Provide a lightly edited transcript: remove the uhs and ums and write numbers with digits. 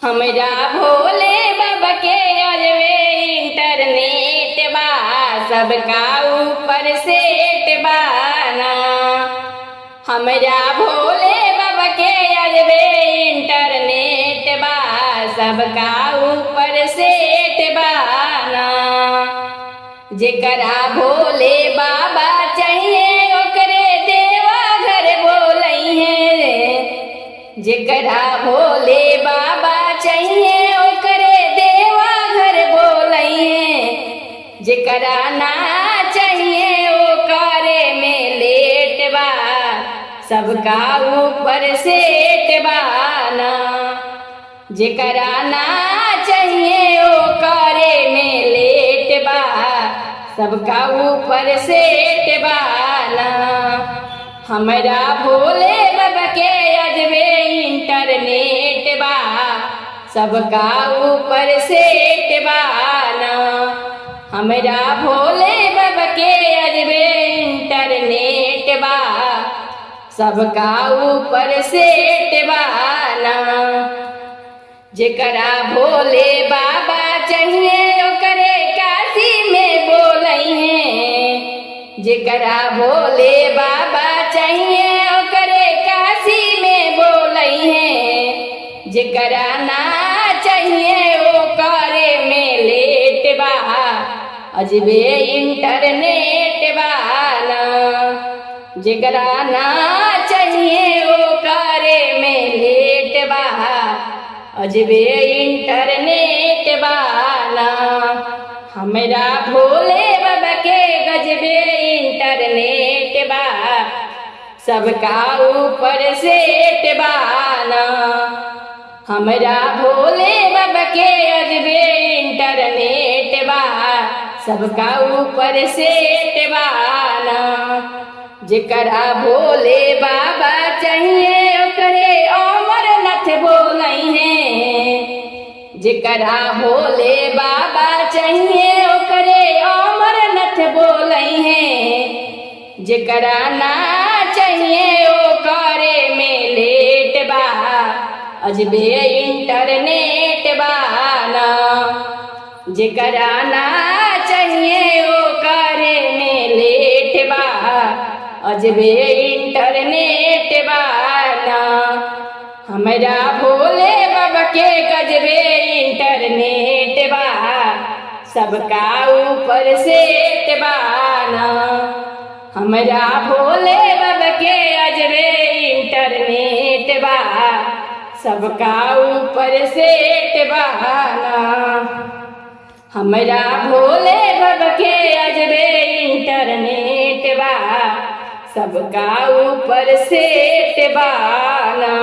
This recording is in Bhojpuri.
हमरा भोले बाबा के अजबे इंटरनेट बा, सबका ऊपर सेट बाना। हमरा भोले बाबा के अजबे इंटरनेट बा, सबका ऊपर सेट बाना। जेकरा भोले बाबा चाहिए ओकरे देवा घर बोलई है। जेकरा भोले बाबा चाहिए ओकरे देवा घर बोलई है। जेकरा ना चाहिए ओकरे में लेट बा, सबका ऊपर सेट बाना। जेकरा ना चाहिए ओकरे में लेट बा, सबका ऊपर सेट बाना। हमरा भोले बाबा के अजबे इंटरनेट बा, सबका ऊपर सेट बाना। हमरा भोले बाबा के अजबे इंटरनेट बा, सबका ऊपर सेट बाना। जेकरा भोले बाबा चाहिए ओकरे काशी में बोलई है। जेकरा भोले बाबा चाहिए ओकरे काशी में बोलई है। जेकरा ना चाहिए ओकरे में लेट बा, अजबे इंटरनेट बाना। जेकरा ना चाहिए ओकरे में लेट बा, अजबे इंटरनेट बाना। हमरा भोले बाबा के गजबे इंटरनेट बा, सबका ऊपर सेट बाना। हमरा भोले बाबा के अजबे इंटरनेट बा, सबका ऊपर सेट बाना। जेकरा भोले बाबा चाहिए ओकरे अमरनाथ बोलई है। जेकरा भोले बाबा चाहिए ओकरे अमरनाथ बोलई है। जेकरा ना चाहिए ओकरे में लेट बा, अजबे इंटरनेट बाना। जेकरा ना चाहिए ओकरे में लेट बा, अजबे इंटरनेट बाना। हमरा भोले बाबा के गजबे इंटरनेट बा, सबका ऊपर सेट बाना। हमरा भोले बाबा के अजबे इंटरनेट बा, सबका ऊपर सेट बाना। हमरा भोले बाबा के अजबे इंटरनेट बा, सबका ऊपर सेट बाना।